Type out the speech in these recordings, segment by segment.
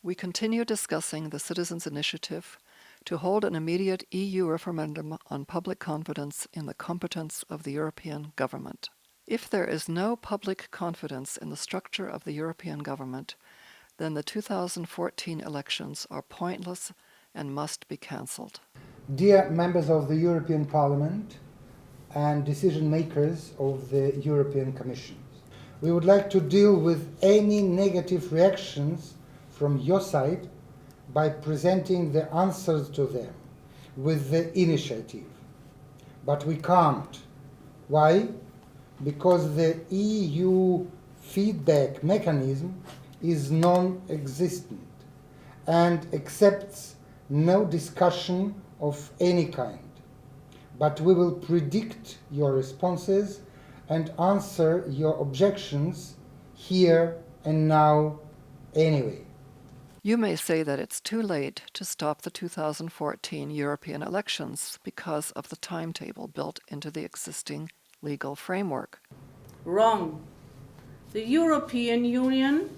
We continue discussing the Citizens' Initiative to hold an immediate EU referendum on public confidence in the competence of the European government. If there is no public confidence in the structure of the European government, then the 2014 elections are pointless and must be cancelled. Dear members of the European Parliament and decision makers of the European Commission, we would like to deal with any negative reactions from your side by presenting the answers to them with the initiative. But we can't. Why? Because the EU feedback mechanism is non-existent and accepts no discussion of any kind. But we will predict your responses and answer your objections here and now anyway. You may say that it's too late to stop the 2014 European elections because of the timetable built into the existing legal framework. Wrong. The European Union,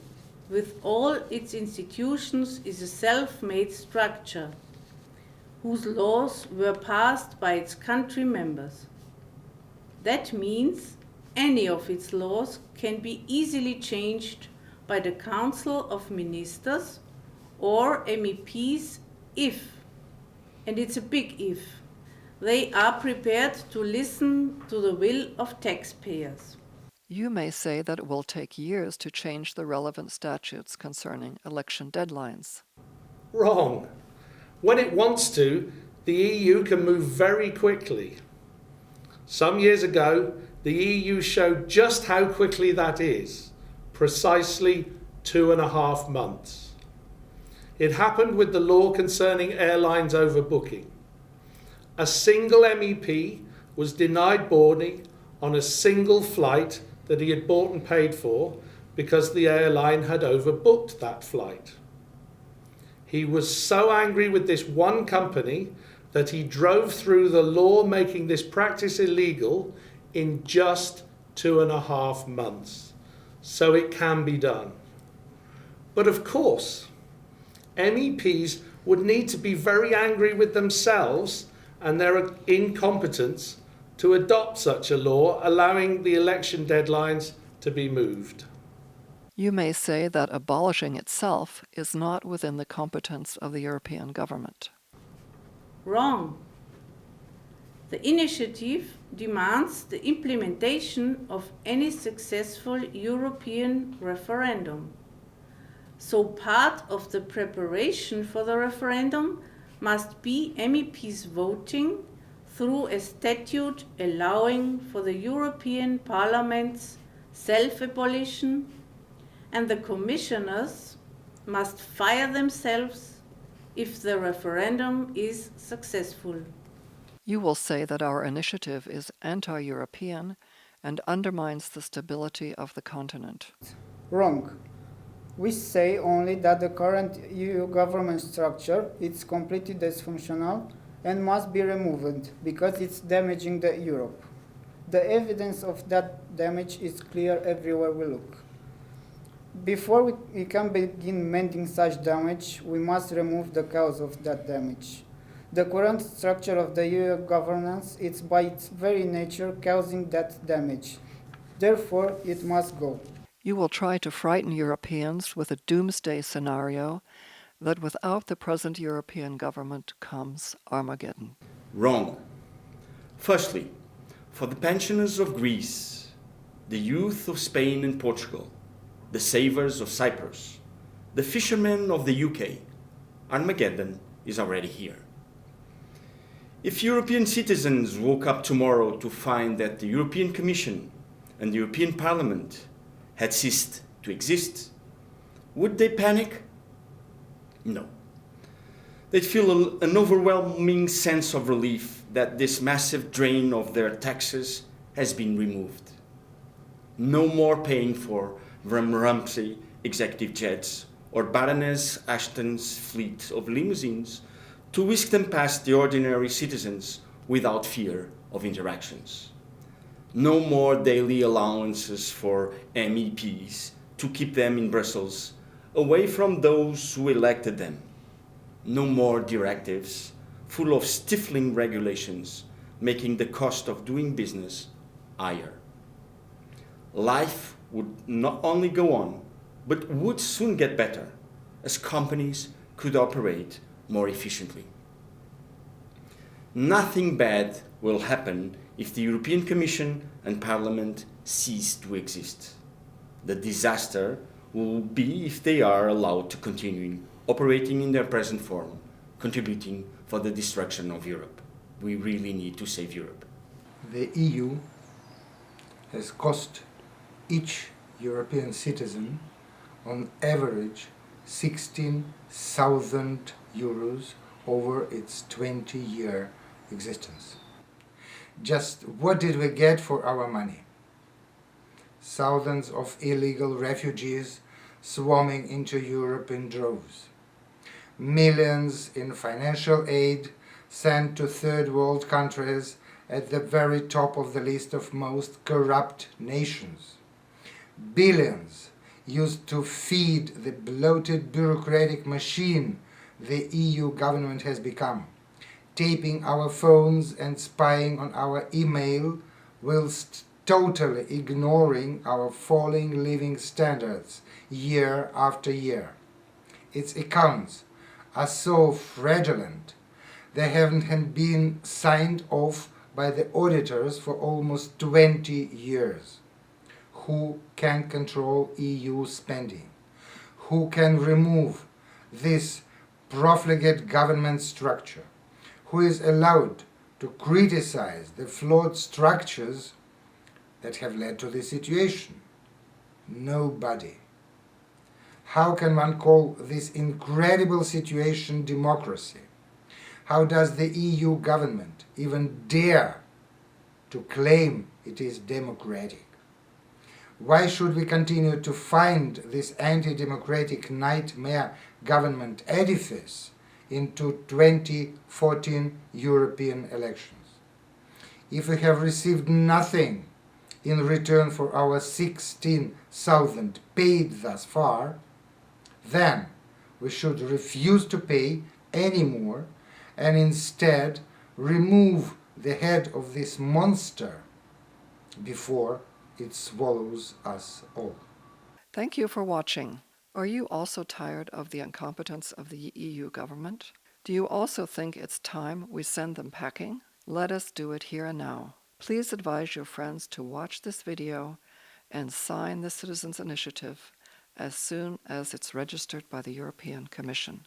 with all its institutions, is a self-made structure whose laws were passed by its country members. That means any of its laws can be easily changed by the Council of Ministers or MEPs if, and it's a big if, they are prepared to listen to the will of taxpayers. You may say that it will take years to change the relevant statutes concerning election deadlines. Wrong. When it wants to, the EU can move very quickly. Some years ago, the EU showed just how quickly that is, precisely 2.5 months. It happened with the law concerning airlines overbooking. A single MEP was denied boarding on a single flight that he had bought and paid for because the airline had overbooked that flight. He was so angry with this one company that he drove through the law making this practice illegal in just 2.5 months. So it can be done. But of course, MEPs would need to be very angry with themselves and their incompetence to adopt such a law allowing the election deadlines to be moved. You may say that abolishing itself is not within the competence of the European government. Wrong. The initiative demands the implementation of any successful European referendum. So part of the preparation for the referendum must be MEPs voting through a statute allowing for the European Parliament's self-abolition, and the commissioners must fire themselves if the referendum is successful. You will say that our initiative is anti-European and undermines the stability of the continent. Wrong. We say only that the current EU government structure is completely dysfunctional and must be removed because it's damaging the Europe. The evidence of that damage is clear everywhere we look. Before we can begin mending such damage, we must remove the cause of that damage. The current structure of the EU governance is by its very nature causing that damage. Therefore, it must go. You will try to frighten Europeans with a doomsday scenario that without the present European government comes Armageddon. Wrong. Firstly, for the pensioners of Greece, the youth of Spain and Portugal, the savers of Cyprus, the fishermen of the UK, Armageddon is already here. If European citizens woke up tomorrow to find that the European Commission and the European Parliament had ceased to exist, would they panic? No. They'd feel an overwhelming sense of relief that this massive drain of their taxes has been removed. No more paying for Ramsey executive jets or Baroness Ashton's fleet of limousines to whisk them past the ordinary citizens without fear of interactions. No more daily allowances for MEPs to keep them in Brussels away from those who elected them. No more directives full of stifling regulations, making the cost of doing business higher. Life would not only go on, but would soon get better, as companies could operate more efficiently. Nothing bad will happen if the European Commission and Parliament cease to exist. The disaster will be if they are allowed to continue operating in their present form, contributing for the destruction of Europe. We really need to save Europe. The EU has cost each European citizen on average 16,000 euros over its 20-year existence. Just what did we get for our money? Thousands of illegal refugees swarming into Europe in droves. Millions in financial aid sent to third world countries at the very top of the list of most corrupt nations. Billions used to feed the bloated bureaucratic machine the EU government has become, taping our phones and spying on our email whilst totally ignoring our falling living standards year after year. Its accounts are so fraudulent they haven't been signed off by the auditors for almost 20 years. Who can control EU spending? Who can remove this profligate government structure? Who is allowed to criticize the flawed structures that have led to this situation? Nobody. How can one call this incredible situation democracy? How does the EU government even dare to claim it is democratic? Why should we continue to find this anti-democratic nightmare government edifice into 2014 European elections? If we have received nothing in return for our 16,000 paid thus far, then we should refuse to pay any more and instead remove the head of this monster before it swallows us all. Thank you for watching. Are you also tired of the incompetence of the EU government? Do you also think it's time we send them packing? Let us do it here and now. Please advise your friends to watch this video and sign the Citizens' Initiative as soon as it's registered by the European Commission.